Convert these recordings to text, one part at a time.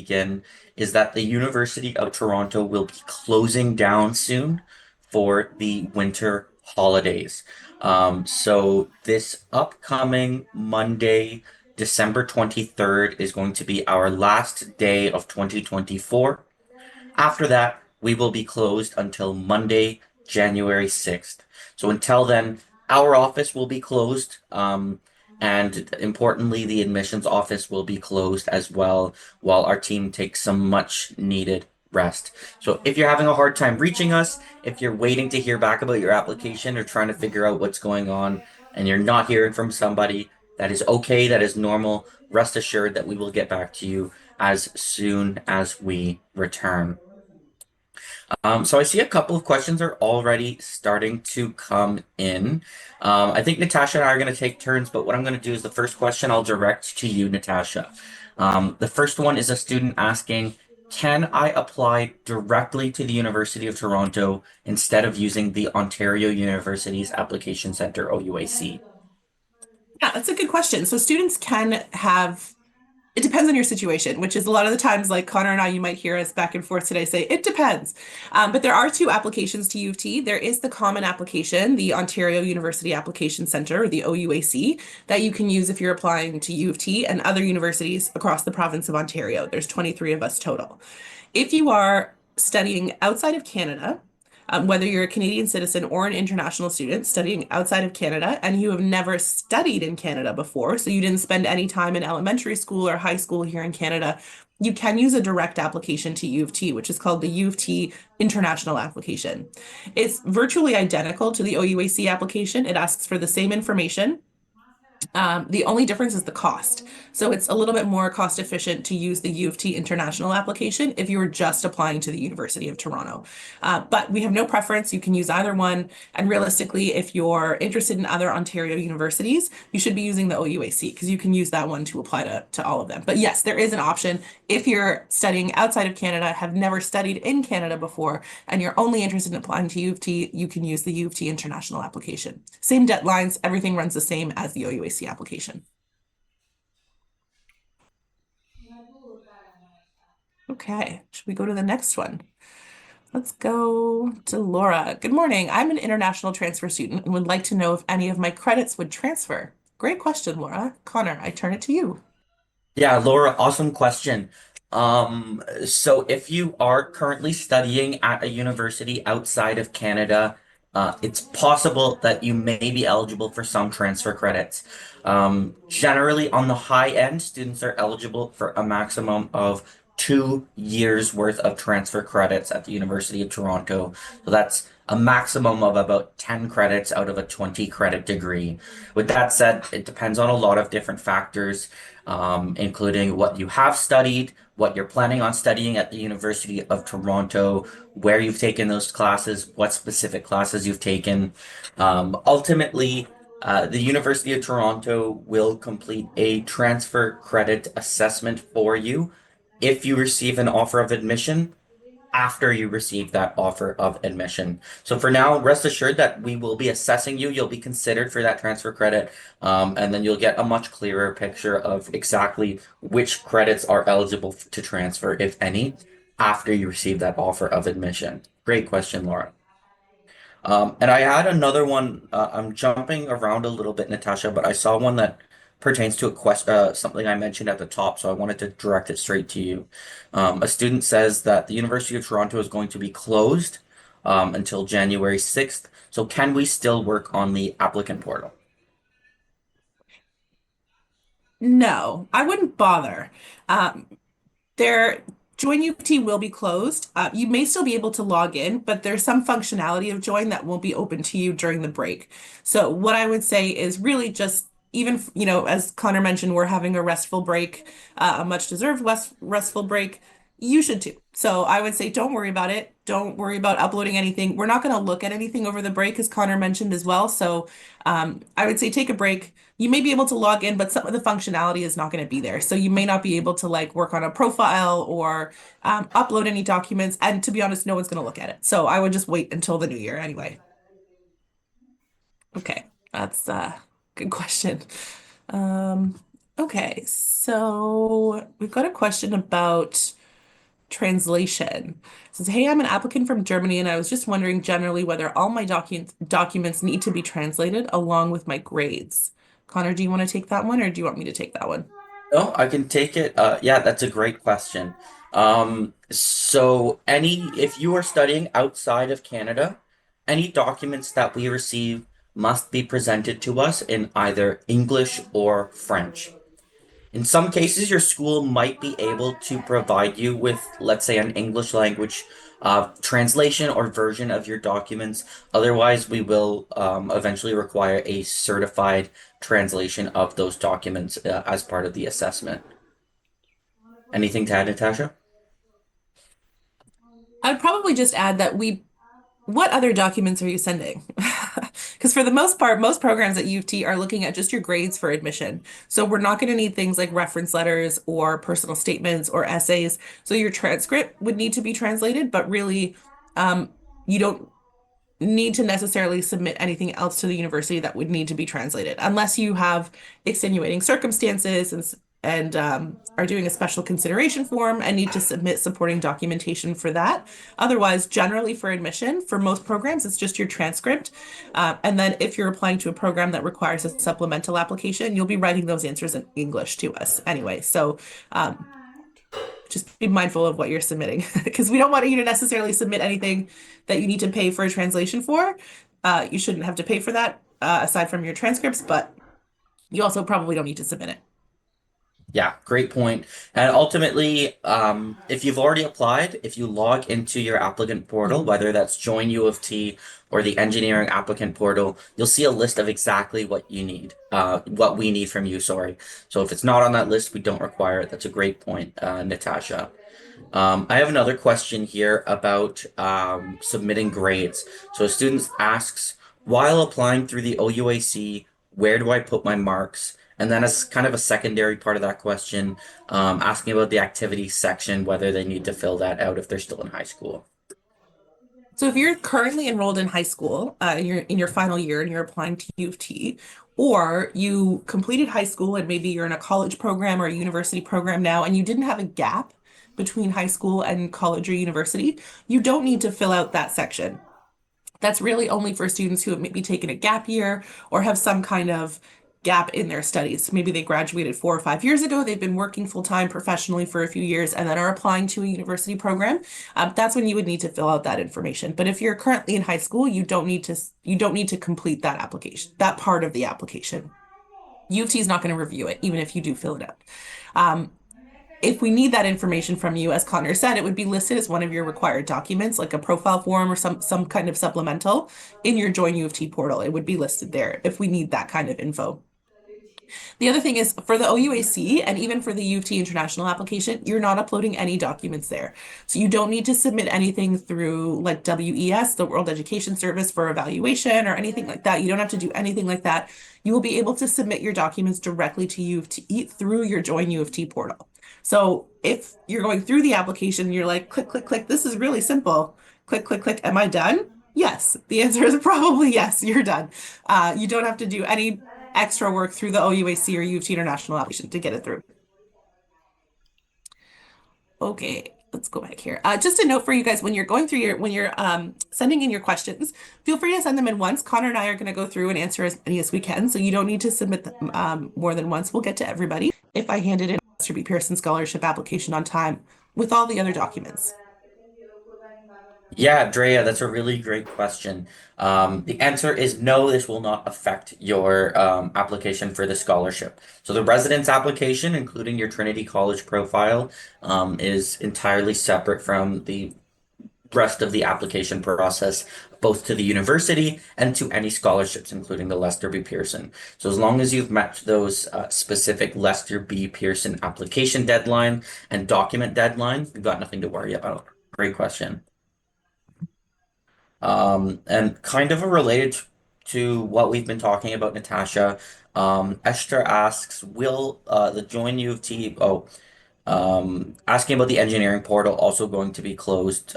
begin is that the University of Toronto will be closing down soon for the winter holidays. So this upcoming Monday, December 23rd, is going to be our last day of 2024. After that, we will be closed until Monday, January 6th. So until then, our office will be closed. And importantly, the admissions office will be closed as well while our team takes some much needed rest. So if you're having a hard time reaching us, if you're waiting to hear back about your application or trying to figure out what's going on and you're not hearing from somebody, that is okay, that is normal. Rest assured that we will get back to you as soon as we return. So I see a couple of questions are already starting to come in. I think Natasha and I are going to take turns, but what I'm going to do is the first question I'll direct to you, Natasha. The first one is a student asking, can I apply directly to the University of Toronto instead of using the Ontario University's Application Center, OUAC? Yeah, that's a good question. So students can have, it depends on your situation, which is a lot of the times, like Connor and I, you might hear us back and forth today say, it depends. But there are two applications to U of T. There is the common application, the Ontario University Application Center, or the OUAC, that you can use if you're applying to U of T and other universities across the province of Ontario. There's 23 of us total. If you are studying outside of Canada, whether you're a Canadian citizen or an international student studying outside of Canada and you have never studied in Canada before, so you didn't spend any time in elementary school or high school here in Canada, you can use a direct application to U of T, which is called the U of T International Application. It's virtually identical to the OUAC application. It asks for the same information. The only difference is the cost. So it's a little bit more cost efficient to use the U of T international application if you were just applying to the University of Toronto. But we have no preference. You can use either one. And realistically, if you're interested in other Ontario universities, you should be using the OUAC because you can use that one to apply to all of them. But yes, there is an option. If you're studying outside of Canada, have never studied in Canada before, and you're only interested in applying to U of T, you can use the U of T international application. Same deadlines, everything runs the same as the OUAC application. Okay, should we go to the next one? Let's go to Laura. Good morning. I'm an international transfer student and would like to know if any of my credits would transfer. Great question, Laura. Connor, I turn it to you. Yeah, Laura, awesome question. So if you are currently studying at a university outside of Canada, it's possible that you may be eligible for some transfer credits. Generally, on the high end, students are eligible for a maximum of 2 years worth of transfer credits at the University of Toronto. So that's a maximum of about 10 credits out of a 20 credit degree. With that said, it depends on a lot of different factors, including what you have studied, what you're planning on studying at the University of Toronto, where you've taken those classes, what specific classes you've taken. Ultimately, the University of Toronto will complete a transfer credit assessment for you if you receive an offer of admission after you receive that offer of admission. So for now, rest assured that we will be assessing you. You'll be considered for that transfer credit, and then you'll get a much clearer picture of exactly which credits are eligible to transfer, if any, after you receive that offer of admission. Great question, Laura. And I had another one. I'm jumping around a little bit, Natasha, but I saw one that pertains to a question, something I mentioned at the top, so I wanted to direct it straight to you. A student says that the University of Toronto is going to be closed until January 6th. So can we still work on the applicant portal? No, I wouldn't bother. Um, Their Join UT will be closed. You may still be able to log in, but there's some functionality of Join that won't be open to you during the break. So what I would say is really just even, as Connor mentioned, we're having a restful break, a much deserved restful break. You should too. So I would say don't worry about it. Don't worry about uploading anything. We're not going to look at anything over the break, as Connor mentioned as well. So I would say take a break. You may be able to log in, but some of the functionality is not going to be there. So you may not be able to like work on a profile or upload any documents. And to be honest, no one's going to look at it. So I would just wait until the new year anyway. Okay, that's a good question. Um, Okay, so we've got a question about translation. It says, hey, I'm an applicant from Germany, and I was just wondering generally whether all my documents need to be translated along with my grades. Connor, do you want to take that one, or do you want me to take that one? No, I can take it. Yeah, that's a great question. So if you are studying outside of Canada, any documents that we receive must be presented to us in either English or French. In some cases, your school might be able to provide you with, let's say, an English language translation or version of your documents. Otherwise, we will eventually require a certified translation of those documents as part of the assessment. Anything to add, Natasha? I would probably just add that what other documents are you sending? Because for the most part, most programs at U of T are looking at just your grades for admission. So we're not going to need things like reference letters or personal statements or essays. So your transcript would need to be translated, but really, you don't need to necessarily submit anything else to the university that would need to be translated unless you have extenuating circumstances and are doing a special consideration form and need to submit supporting documentation for that. Otherwise, generally for admission, for most programs, it's just your transcript. And then if you're applying to a program that requires a supplemental application, you'll be writing those answers in English to us anyway. So um, just be mindful of what you're submitting because we don't want you to necessarily submit anything that you need to pay for a translation for. You shouldn't have to pay for that aside from your transcripts, but you also probably don't need to submit it. Yeah, great point. And ultimately, if you've already applied, if you log into your applicant portal, whether that's Join U of T or the engineering applicant portal, you'll see a list of exactly what you need, what we need from you, sorry. So if it's not on that list, we don't require it. That's a great point, Natasha. I have another question here about submitting grades. So a student asks, while applying through the OUAC, where do I put my marks? And then as kind of a secondary part of that question, asking about the activity section, whether they need to fill that out if they're still in high school. So if you're currently enrolled in high school, you're in your final year and you're applying to U of T, or you completed high school and maybe you're in a college program or a university program now, and you didn't have a gap between high school and college or university, you don't need to fill out that section. That's really only for students who have maybe taken a gap year or have some kind of gap in their studies. Maybe they graduated 4 or 5 years ago, they've been working full time professionally for a few years and then are applying to a university program. That's when you would need to fill out that information. But if you're currently in high school, you don't need to complete that application, that part of the application. U of T is not going to review it, even if you do fill it out. Um, if we need that information from you, as Connor said, it would be listed as one of your required documents, like a profile form or some kind of supplemental in your Join U of T portal. It would be listed there if we need that kind of info. The other thing is for the OUAC and even for the U of T international application, you're not uploading any documents there. So you don't need to submit anything through like WES, the World Education Service for evaluation or anything like that. You don't have to do anything like that. You will be able to submit your documents directly to U of T through your Join U of T portal. So if you're going through the application, you're like, click, click, click, this is really simple. Click, click, click, am I done? Yes. The answer is probably yes, you're done. You don't have to do any extra work through the OUAC or U of T International application to get it through. Okay, let's go back here. Just a note for you guys when you're going through when you're sending in your questions, feel free to send them in once. Connor and I are going to go through and answer as many as we can, so you don't need to submit them more than once. We'll get to everybody. If I handed in Mr. B. Pearson scholarship application on time with all the other documents. Yeah, Drea, that's a really great question. The answer is no, this will not affect your application for the scholarship. So the residence application, including your Trinity College profile, is entirely separate from the rest of the application process, both to the university and to any scholarships, including the Lester B. Pearson. So as long as you've met those specific Lester B. Pearson application deadline and document deadline, you've got nothing to worry about. Great question. And kind of related to what we've been talking about, Natasha, Esther asks, will the Join U of T, asking about the engineering portal also going to be closed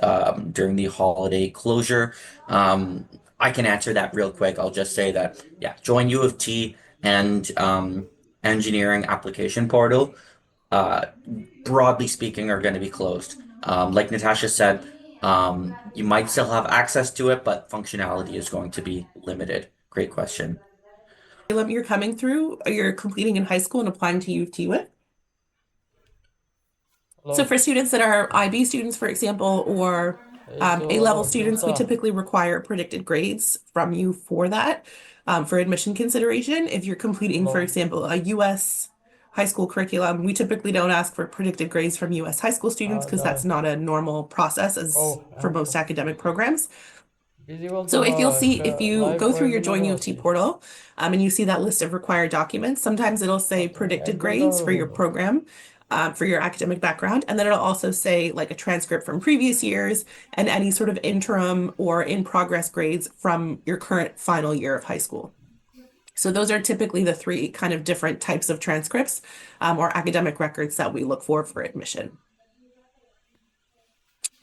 during the holiday closure? I can answer that real quick. I'll just say that, yeah, Join U of T and engineering application portal, uh, broadly speaking, are going to be closed. Like Natasha said, you might still have access to it, but functionality is going to be limited. Great question. You're coming through, you're completing in high school and applying to U of T with? So Hello. for students that are IB students, for example, or A-level Hello, students, we Junta. typically require predicted grades from you for that, for admission consideration. If you're completing, for Hello. example, a US high school curriculum, we typically don't ask for predicted grades from US high school students because that's Dai. not a normal process as Oh, for most academic programs. is you want So to if you'll ha see, if you live go or through in your Join U of T university? portal, and you see that list of required documents, sometimes it'll say Okej, predicted jag googlar grades och for your googlar. program, for your academic background, and then it'll also say like a transcript from previous years and any sort of interim or in progress grades from your current final year of high school. So those are typically the three kind of different types of transcripts, or academic records that we look for admission.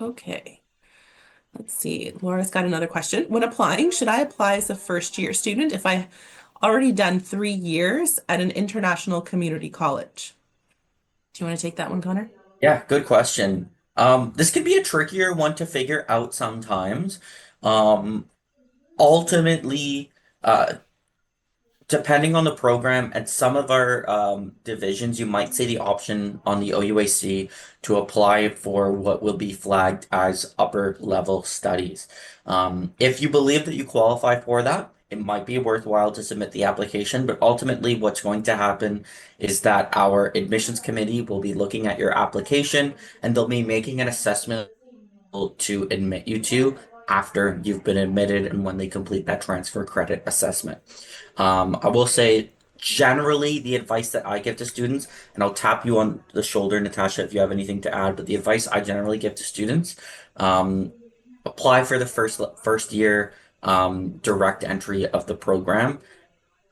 Okay. Let's see. Laura's got another question. When applying, should I apply as a first year student if I already done 3 years at an international community college? Do you want to take that one, Connor? Yeah, good question. This could be a trickier one to figure out sometimes. Ultimately, uh, depending on the program, at some of our divisions, you might see the option on the OUAC to apply for what will be flagged as upper level studies. If you believe that you qualify for that, it might be worthwhile to submit the application, but ultimately, what's going to happen is that our admissions committee will be looking at your application and they'll be making an assessment to admit you to after you've been admitted and when they complete that transfer credit assessment. I will say generally the advice that I give to students, and I'll tap you on the shoulder, Natasha, if you have anything to add, but the advice I generally give to students, um, apply for the first year direct entry of the program.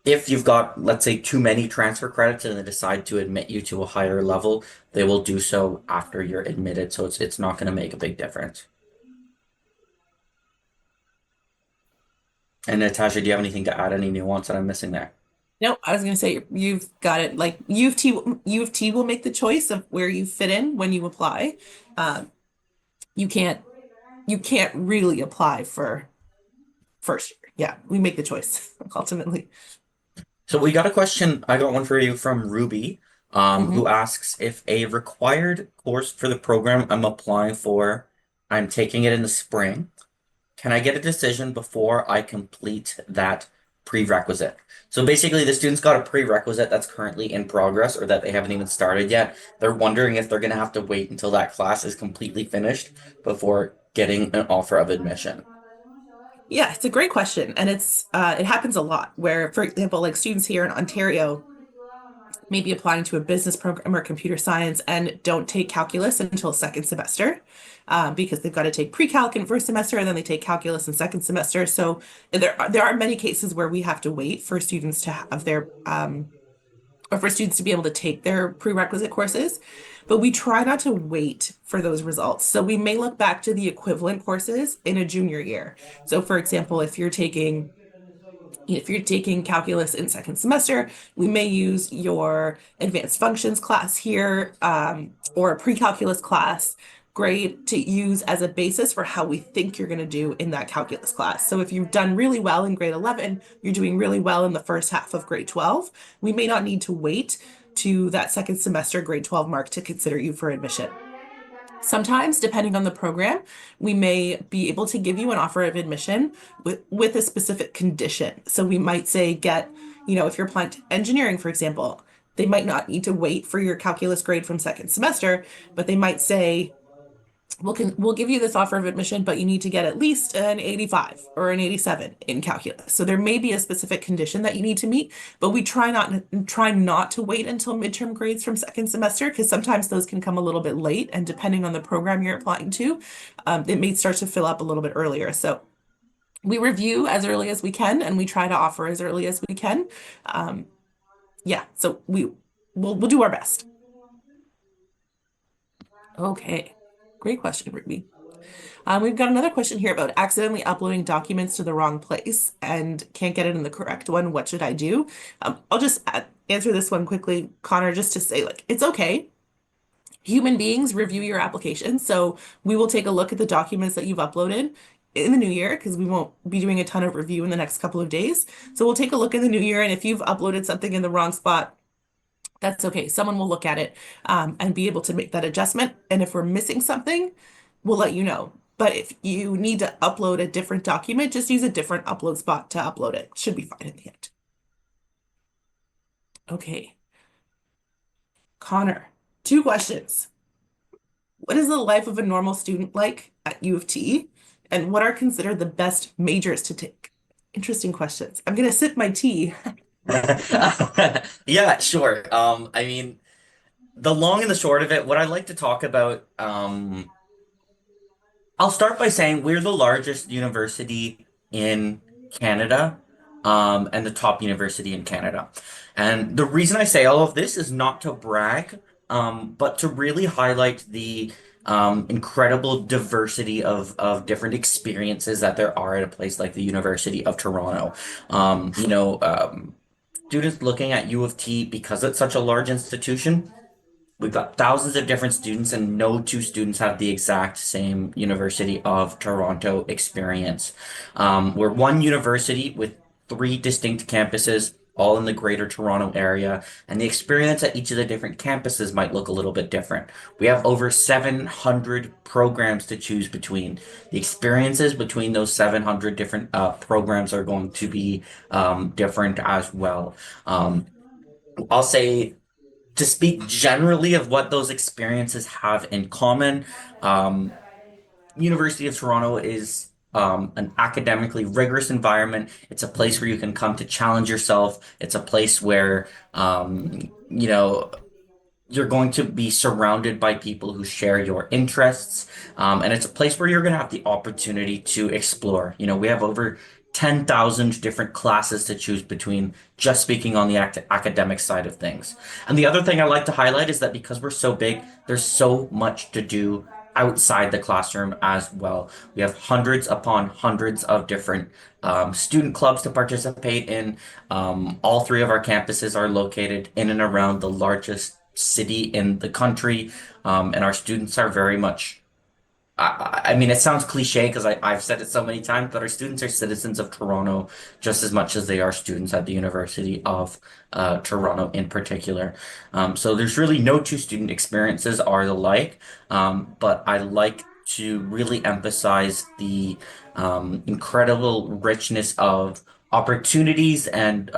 If you've got, let's say, too many transfer credits and they decide to admit you to a higher level, they will do so after you're admitted, so it's not going to make a big difference. And Natasha, do you have anything to add? Any nuance that I'm missing there? No, I was going to say you've got it. Like U of T will make the choice of where you fit in when you apply. Um, you can't you can't really apply for first year. Yeah, we make the choice ultimately. So we got a question. I got one for you from Ruby, who Mhm. asks if a required course for the program I'm applying for, I'm taking it in the spring. Can I get a decision before I complete that prerequisite? So basically, the student's got a prerequisite that's currently in progress or that they haven't even started yet. They're wondering if they're going to have to wait until that class is completely finished before getting an offer of admission. Yeah, it's a great question, and it happens a lot. Where, for example, like students here in Ontario may be applying to a business program or computer science and don't take calculus until second semester, because they've got to take pre-calc in first semester and then they take calculus in second semester. So there are many cases where we have to wait for students to have their or for students to be able to take their prerequisite courses, but we try not to wait for those results. So we may look back to the equivalent courses in a junior year. So for example, if you're taking calculus in second semester, we may use your advanced functions class here, or a pre-calculus class grade to use as a basis for how we think you're going to do in that calculus class. So if you've done really well in grade 11, you're doing really well in the first half of grade 12, we may not need to wait to that second semester grade 12 mark to consider you for admission. Sometimes, depending on the program, we may be able to give you an offer of admission with a specific condition. So we might say if you're applying to engineering, for example, they might not need to wait for your calculus grade from second semester, but they might say, we'll give you this offer of admission, but you need to get at least an 85 or an 87 in calculus. So there may be a specific condition that you need to meet, but we try not to wait until midterm grades from second semester because sometimes those can come a little bit late, and depending on the program you're applying to, it may start to fill up a little bit earlier. So we review as early as we can, and we try to offer as early as we can. Um, yeah, so we'll do our best. Okay, great question, Ruby. We've got another question here about accidentally uploading documents to the wrong place and can't get it in the correct one. What should I do? I'll just answer this one quickly, Connor, just to say, like, it's okay. Human beings review your application. So we will take a look at the documents that you've uploaded in the new year because we won't be doing a ton of review in the next couple of days. So we'll take a look in the new year. And if you've uploaded something in the wrong spot, that's okay. Someone will look at it and be able to make that adjustment. And if we're missing something, we'll let you know. But if you need to upload a different document, just use a different upload spot to upload it. Should be fine in the end. Okay, Connor, two questions. What is the life of a normal student like at U of T? And what are considered the best majors to take? Interesting questions. I'm gonna sip my tea. Yeah, sure. I mean, the long and the short of it, what I like to talk about, I'll start by saying we're the largest university in Canada, and the top university in Canada. And the reason I say all of this is not to brag, but to really highlight the incredible diversity of different experiences that there are at a place like the University of Toronto. Students looking at U of T because it's such a large institution. We've got thousands of different students, and no two students have the exact same University of Toronto experience. We're one university with three distinct campuses, all in the greater Toronto area, and the experience at each of the different campuses might look a little bit different. We have over 700 programs to choose between. The experiences between those 700 different programs are going to be different as well. Um, I'll say to speak generally of what those experiences have in common, um, University of Toronto is an academically rigorous environment. It's a place where you can come to challenge yourself. It's a place where, you're going to be surrounded by people who share your interests. And it's a place where you're going to have the opportunity to explore. We have over 10,000 different classes to choose between, just speaking on the academic side of things. And the other thing I like to highlight is that because we're so big, there's so much to do outside the classroom as well. We have hundreds upon hundreds of different student clubs to participate in. All three of our campuses are located in and around the largest city in the country, and our students are very much. I mean, it sounds cliche because I've said it so many times, but our students are citizens of Toronto just as much as they are students at the University of Toronto in particular. So there's really no two student experiences are alike, but I like to really emphasize the incredible richness of opportunities and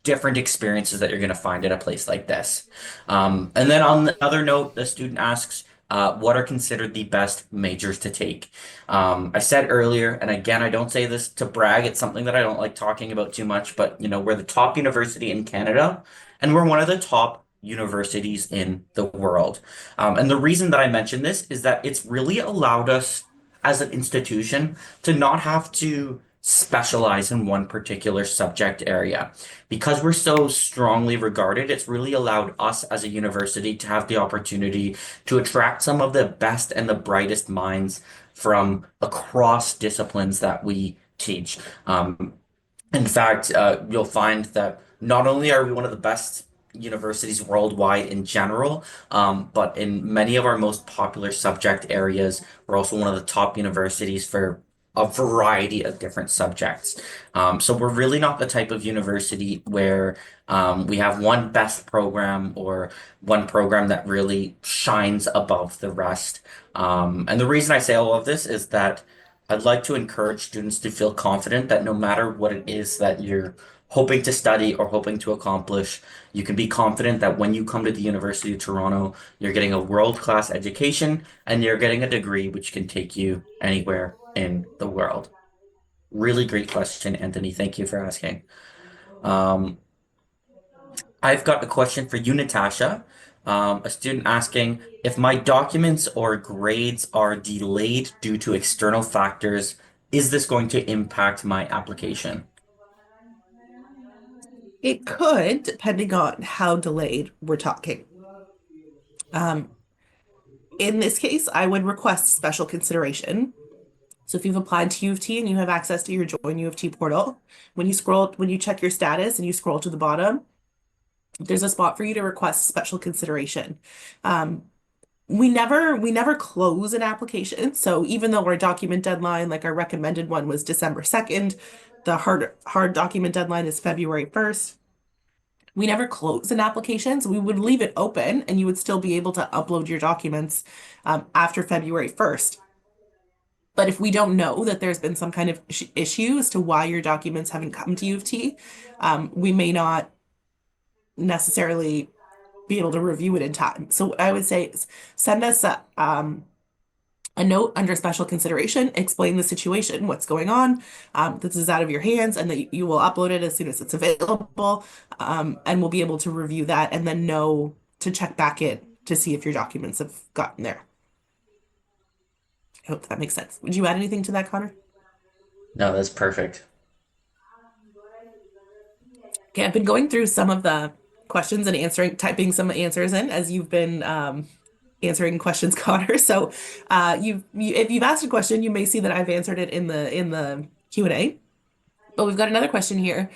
different experiences that you're going to find at a place like this. And then on the other note, the student asks, what are considered the best majors to take? I said earlier, and again, I don't say this to brag, it's something that I don't like talking about too much, but we're the top university in Canada, and we're one of the top universities in the world. And the reason that I mention this is that it's really allowed us as an institution to not have to specialize in one particular subject area. Because we're so strongly regarded, it's really allowed us as a university to have the opportunity to attract some of the best and the brightest minds from across disciplines that we teach. In fact, you'll find that not only are we one of the best universities worldwide in general, but in many of our most popular subject areas, we're also one of the top universities for a variety of different subjects. So we're really not the type of university where we have one best program or one program that really shines above the rest. And the reason I say all of this is that I'd like to encourage students to feel confident that no matter what it is that you're hoping to study or hoping to accomplish, you can be confident that when you come to the University of Toronto, you're getting a world-class education and you're getting a degree which can take you anywhere in the world. Really great question, Anthony. Thank you for asking. Um, I've got a question for you, Natasha. A student asking if my documents or grades are delayed due to external factors, is this going to impact my application? It could, depending on how delayed we're talking. Um, in this case, I would request special consideration. So if you've applied to U of T and you have access to your Join U of T portal, when you check your status and you scroll to the bottom, there's a spot for you to request special consideration. Um, we never close an application. So even though our document deadline, like our recommended one was December 2nd, the hard document deadline is February 1st. We never close an application, so we would leave it open and you would still be able to upload your documents after February 1st. But if we don't know that there's been some kind of issue as to why your documents haven't come to U of T, we may not necessarily be able to review it in time. So I would say send us a note under special consideration, explain the situation, what's going on. This is out of your hands, and that you will upload it as soon as it's available. And we'll be able to review that and then know to check back in to see if your documents have gotten there. I hope that makes sense. Would you add anything to that, Connor? No, that's perfect. Okay, I've been going through some of the questions and typing some answers in as you've been answering questions, Connor. So, if you've asked a question, you may see that I've answered it in the Q&A. But we've got another question here.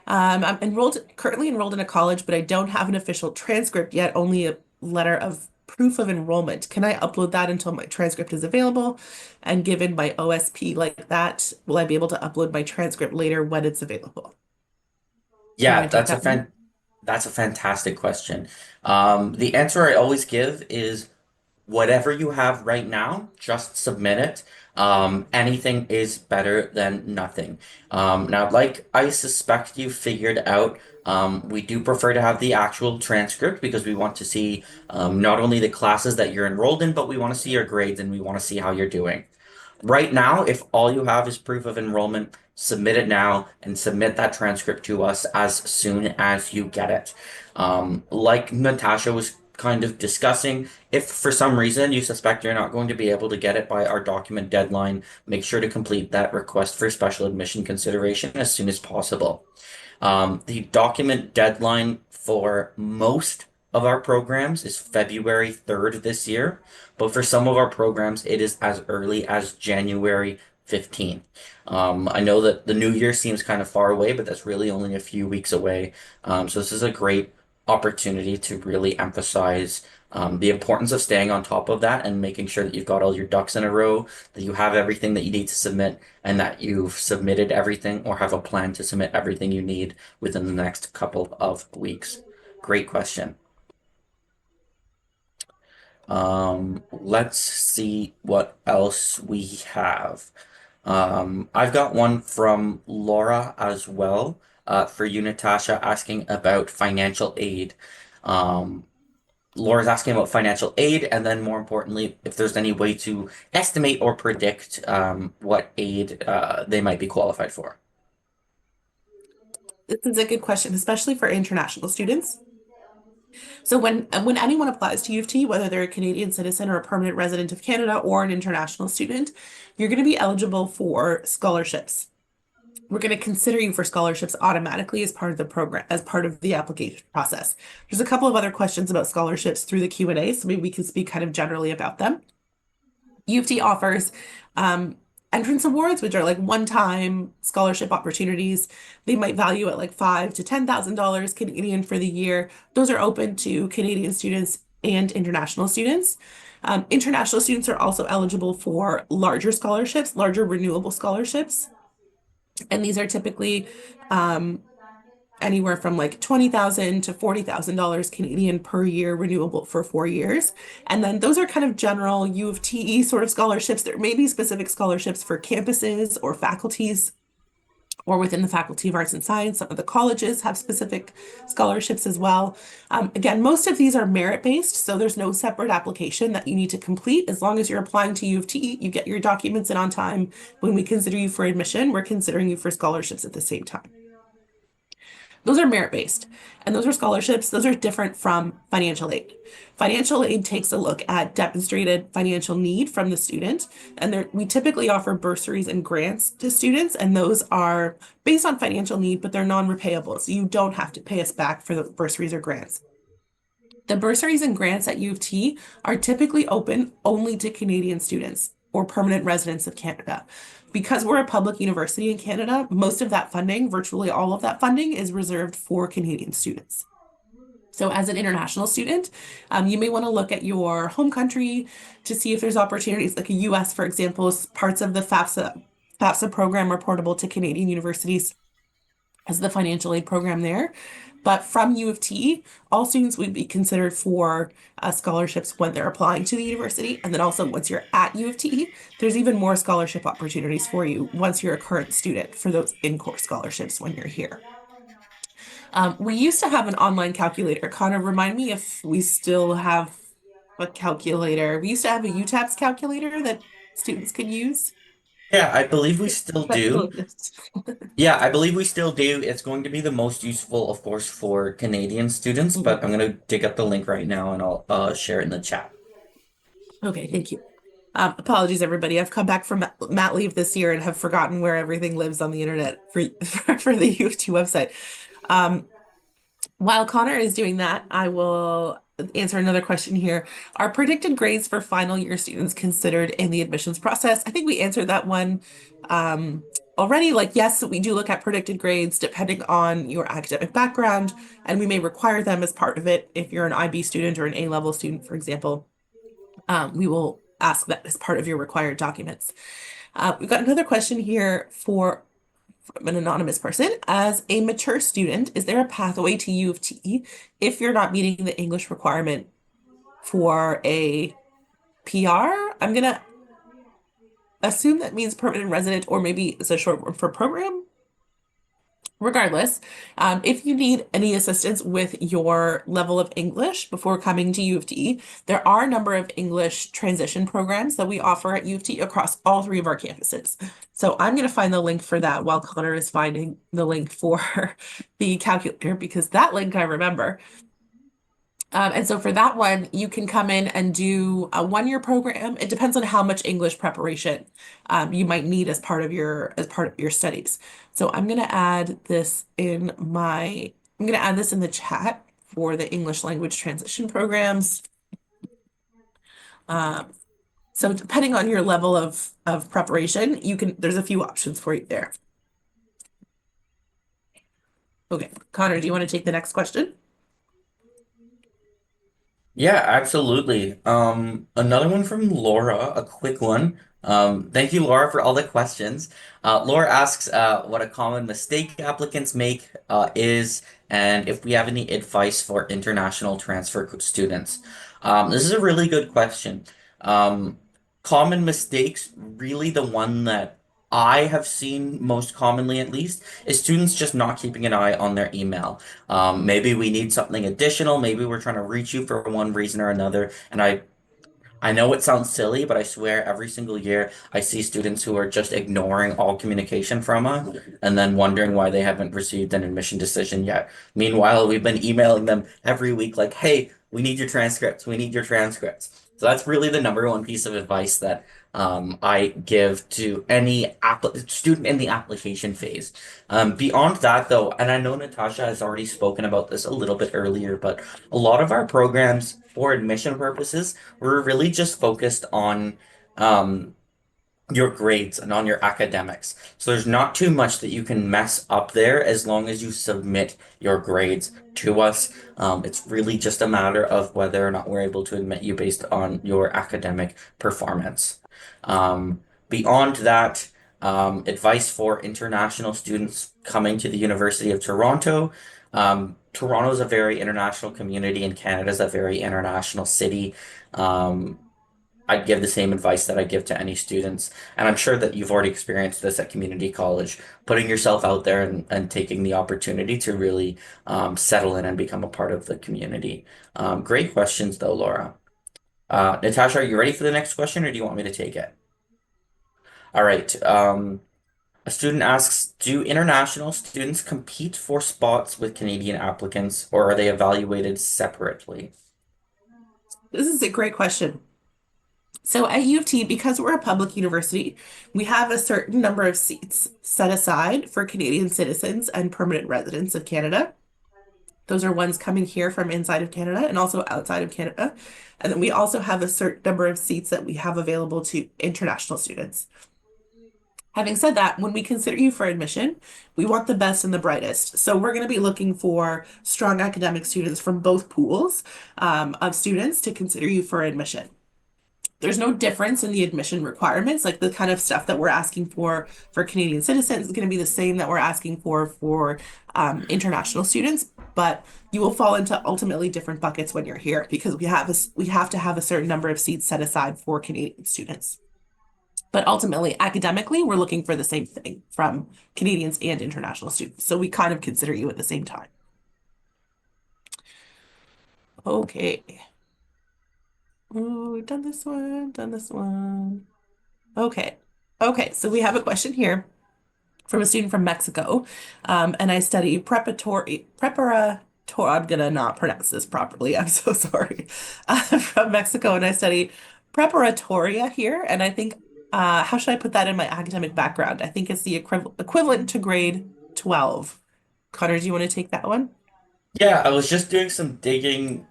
Currently enrolled in a college, but I don't have an official transcript yet, only a letter of proof of enrollment. Can I upload that until my transcript is available? And given my OSP like that, will I be able to upload my transcript later when it's available? Do you Yeah, want me to take that one? that's a fantastic question. The answer I always give is whatever you have right now, just submit it. Anything is better than nothing. Now, like I suspect you figured out, we do prefer to have the actual transcript because we want to see not only the classes that you're enrolled in, but we want to see your grades and we want to see how you're doing. Right now, if all you have is proof of enrollment, submit it now and submit that transcript to us as soon as you get it. Like Natasha was kind of discussing, if for some reason you suspect you're not going to be able to get it by our document deadline, make sure to complete that request for special admission consideration as soon as possible. The document deadline for most of our programs is February 3rd this year, but for some of our programs, it is as early as January 15th. I know that the new year seems kind of far away, but that's really only a few weeks away. So this is a great opportunity to really emphasize the importance of staying on top of that and making sure that you've got all your ducks in a row, that you have everything that you need to submit, and that you've submitted everything or have a plan to submit everything you need within the next couple of weeks. Great question. Let's see what else we have. I've got one from Laura as well, for you, Natasha, asking about financial aid. Um, Laura's asking about financial aid, and then more importantly, if there's any way to estimate or predict what aid they might be qualified for. This is a good question, especially for international students. So when anyone applies to U of T, whether they're a Canadian citizen or a permanent resident of Canada or an international student, you're going to be eligible for scholarships. We're going to consider you for scholarships automatically as part of the program, as part of the application process. There's a couple of other questions about scholarships through the Q&A, so maybe we can speak kind of generally about them. U of T offers entrance awards, which are like one-time scholarship opportunities. They might value at like $5,000 to $10,000 Canadian for the year. Those are open to Canadian students and international students. International students are also eligible for larger scholarships, larger renewable scholarships. And these are typically anywhere from like $20,000 to $40,000 Canadian per year, renewable for 4 years. And then those are kind of general U of T sort of scholarships. There may be specific scholarships for campuses or faculties or within the Faculty of Arts and Science. Some of the colleges have specific scholarships as well. Again, most of these are merit-based, so there's no separate application that you need to complete. As long as you're applying to U of T, you get your documents in on time. When we consider you for admission, we're considering you for scholarships at the same time. Those are merit-based, and those are scholarships. Those are different from financial aid. Financial aid takes a look at demonstrated financial need from the student, and we typically offer bursaries and grants to students, and those are based on financial need, but they're non-repayable, so you don't have to pay us back for the bursaries or grants. The bursaries and grants at U of T are typically open only to Canadian students or permanent residents of Canada. Because we're a public university in Canada, most of that funding, virtually all of that funding, is reserved for Canadian students. So, as an international student, you may want to look at your home country to see if there's opportunities, like the US, for example, parts of the FAFSA program are portable to Canadian universities as the financial aid program there. But from U of T, all students would be considered for scholarships when they're applying to the university. And then also, once you're at U of T, there's even more scholarship opportunities for you once you're a current student for those in-course scholarships when you're here. We used to have an online calculator. Connor, remind me if we still have a calculator. We used to have a UTAPS calculator that students could use. Yeah, I believe we still That still do. exists. Yeah, I believe we still do. It's going to be the most useful, of course, for Canadian students, but I'm Mhm. going to dig up the link right now and I'll share it in the chat. Okay, thank you. Apologies, everybody. I've come back from mat leave this year and have forgotten where everything lives on the internet for for the U of T website. Um, while Connor is doing that, I will answer another question here. Are predicted grades for final year students considered in the admissions process? I think we answered that one already. Like, yes, we do look at predicted grades depending on your academic background, and we may require them as part of it if you're an IB student or an A-level student, for example. We will ask that as part of your required documents. We've got another question here from an anonymous person. As a mature student, is there a pathway to U of T if you're not meeting the English requirement for a PR? I'm gonna assume that means permanent resident, or maybe it's a short word for program. Regardless, if you need any assistance with your level of English before coming to U of T, there are a number of English transition programs that we offer at U of T across all three of our campuses. So I'm going to find the link for that while Connor is finding the link for the calculator, because that link I remember. And so for that one, you can come in and do a 1 year program. It depends on how much English preparation you might need as part of your studies. So I'm gonna add this in the chat for the English language transition programs. Um, so depending on your level of preparation, there's a few options for you there. Okay, Connor, do you want to take the next question? Yeah, absolutely. Another one from Laura, a quick one. Thank you, Laura, for all the questions. Laura asks what a common mistake applicants make is, and if we have any advice for international transfer students. This is a really good question. Um, Common mistakes, really the one that I have seen most commonly, at least, is students just not keeping an eye on their email. Maybe we need something additional. Maybe we're trying to reach you for one reason or another. And I know it sounds silly, but I swear every single year I see students who are just ignoring all communication from us and then wondering why they haven't received an admission decision yet. Meanwhile, we've been emailing them every week like, hey, we need your transcripts. We need your transcripts. So that's really the number one piece of advice that I give to any student in the application phase. Beyond that, though, and I know Natasha has already spoken about this a little bit earlier, but a lot of our programs for admission purposes, we're really just focused on um, your grades and on your academics. So there's not too much that you can mess up there as long as you submit your grades to us. It's really just a matter of whether or not we're able to admit you based on your academic performance. Um, Beyond that, advice for international students coming to the University of Toronto. Toronto is a very international community and Canada is a very international city. Um, I'd give the same advice that I give to any students. And I'm sure that you've already experienced this at community college, putting yourself out there and taking the opportunity to really settle in and become a part of the community. Great questions, though, Laura. Natasha, are you ready for the next question, or do you want me to take it? All right. A student asks, do international students compete for spots with Canadian applicants, or are they evaluated separately? This is a great question. So at U of T, because we're a public university, we have a certain number of seats set aside for Canadian citizens and permanent residents of Canada. Those are ones coming here from inside of Canada and also outside of Canada. And then we also have a certain number of seats that we have available to international students. Having said that, when we consider you for admission, we want the best and the brightest. So we're going to be looking for strong academic students from both pools of students to consider you for admission. There's no difference in the admission requirements, like the kind of stuff that we're asking for Canadian citizens is going to be the same that we're asking for international students, but you will fall into ultimately different buckets when you're here because we have to have a certain number of seats set aside for Canadian students. But ultimately, academically, we're looking for the same thing from Canadians and international students. So we kind of consider you at the same time. Okay. Ooh, done this one, done this one. Okay. Okay, so we have a question here from a student from Mexico. And I study I'm gonna not pronounce this properly. I'm so sorry. From Mexico, and I study preparatoria here. And I think, how should I put that in my academic background? I think it's the equivalent to grade 12. Connor, do you want to take that one? Yeah, I was just doing some digging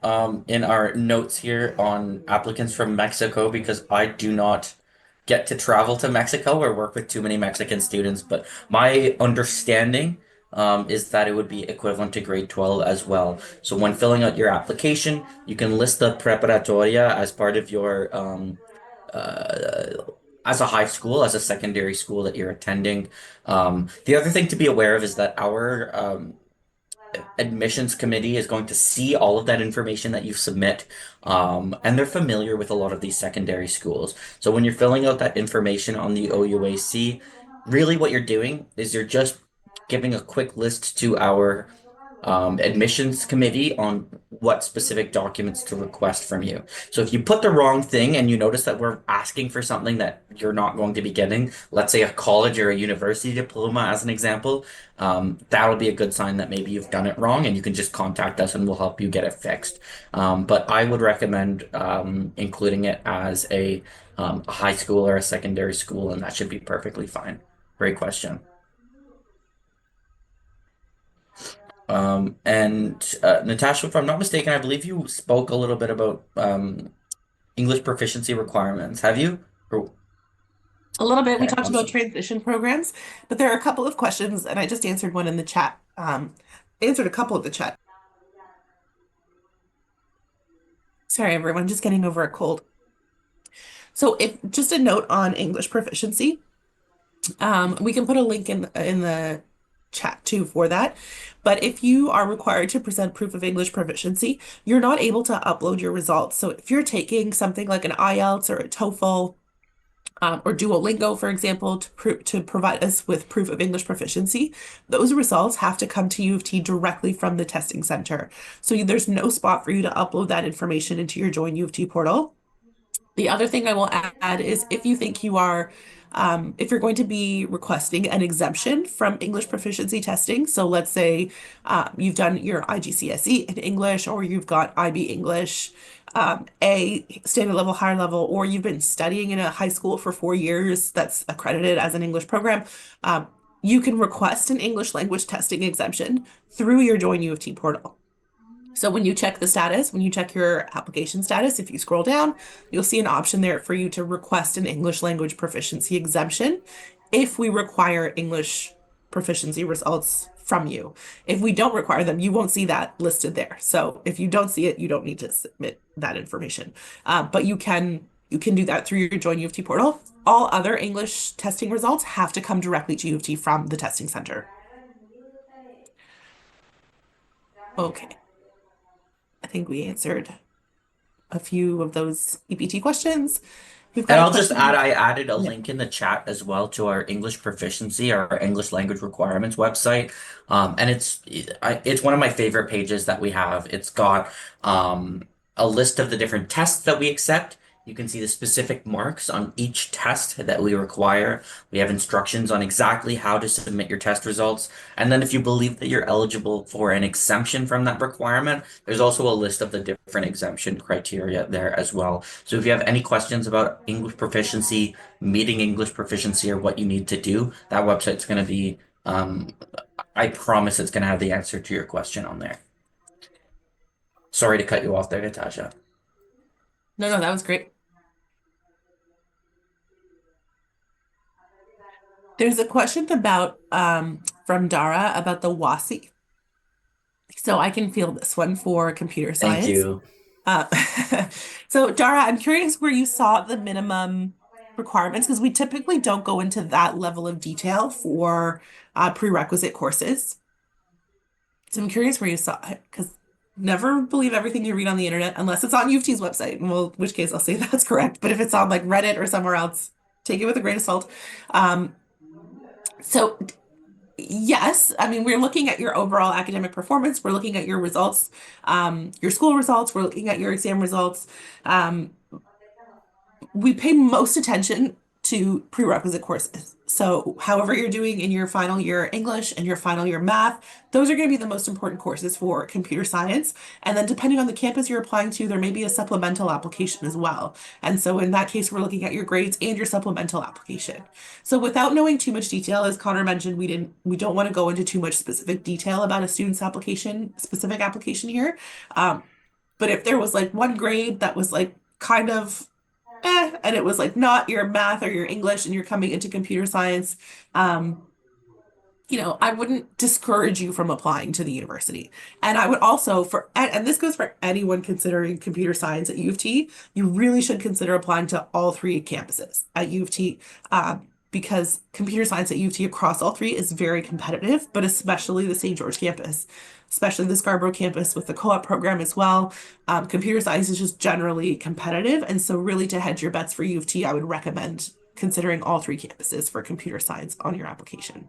in our notes here on applicants from Mexico because I do not get to travel to Mexico or work with too many Mexican students, but my understanding is that it would be equivalent to grade 12 as well. So when filling out your application, you can list the preparatoria as part of your as a high school, as a secondary school that you're attending. The other thing to be aware of is that our admissions committee is going to see all of that information that you submit, and they're familiar with a lot of these secondary schools. So when you're filling out that information on the OUAC, really what you're doing is you're just giving a quick list to our admissions committee on what specific documents to request from you. So if you put the wrong thing and you notice that we're asking for something that you're not going to be getting, let's say a college or a university diploma as an example, that'll be a good sign that maybe you've done it wrong and you can just contact us and we'll help you get it fixed. But I would recommend including it as a high school or a secondary school, and that should be perfectly fine. Great question. And Natasha, if I'm not mistaken, I believe you spoke a little bit about English proficiency requirements. Have you? Or, A little bit. We okay, talked about awesome. transition programs, but there are a couple of questions, and I just answered one in the chat. Answered a couple of the chat. Sorry, everyone, just getting over a cold. So if just a note on English proficiency, we can put a link in the chat too for that. But if you are required to present proof of English proficiency, you're not able to upload your results. So if you're taking something like an IELTS or a TOEFL, or Duolingo, for example, to provide us with proof of English proficiency, those results have to come to U of T directly from the testing center. So there's no spot for you to upload that information into your Join U of T portal. The other thing I will add is if you think you are, if you're going to be requesting an exemption from English proficiency testing, so let's say you've done your IGCSE in English, or you've got IB English, A standard level, higher level, or you've been studying in a high school for 4 years that's accredited as an English program, you can request an English language testing exemption through your Join U of T portal. So when you check the status, when you check your application status, if you scroll down, you'll see an option there for you to request an English language proficiency exemption if we require English proficiency results from you. If we don't require them, you won't see that listed there. So if you don't see it, you don't need to submit that information. But you can do that through your Join U of T portal. All other English testing results have to come directly to U of T from the testing center. Okay, I think we answered a few of those EPT questions. We've And got a I'll just add, question. I added a Yeah. link in the chat as well to our English proficiency, our English language requirements website. And it's one of my favorite pages that we have. It's got a list of the different tests that we accept. You can see the specific marks on each test that we require. We have instructions on exactly how to submit your test results. And then if you believe that you're eligible for an exemption from that requirement, there's also a list of the different exemption criteria there as well. So if you have any questions about English proficiency, meeting English proficiency, or what you need to do, that website's going to be, I promise it's going to have the answer to your question on there. Sorry to cut you off there, Natasha. No, no, that was great. There's a question about from Dara about the WASI. So I can field this one for computer Thank science. you. Uh, so Dara, I'm curious where you saw the minimum requirements because we typically don't go into that level of detail for prerequisite courses. So I'm curious where you saw it because never believe everything you read on the internet unless it's on U of T's website, and well, which case I'll say that's correct. But if it's on like Reddit or somewhere else, take it with a grain of salt. Um, so yes, I mean, we're looking at your overall academic performance. We're looking at your results, your school results. We're looking at your exam results. Um, we pay most attention to prerequisite courses. So, however you're doing in your final year English and your final year math, those are going to be the most important courses for computer science. And then, depending on the campus you're applying to, there may be a supplemental application as well. And so, in that case, we're looking at your grades and your supplemental application. So, without knowing too much detail, as Connor mentioned, we don't want to go into too much specific detail about a student's specific application here. Um, but if there was like one grade that was like kind of and it was like not your math or your English, and you're coming into computer science, um, I wouldn't discourage you from applying to the university. And I would also and this goes for anyone considering computer science at U of T, you really should consider applying to all three campuses at U of T, because computer science at U of T across all three is very competitive, but especially the St. George campus, especially the Scarborough campus with the co-op program as well. Computer science is just generally competitive. And so really to hedge your bets for U of T, I would recommend considering all three campuses for computer science on your application.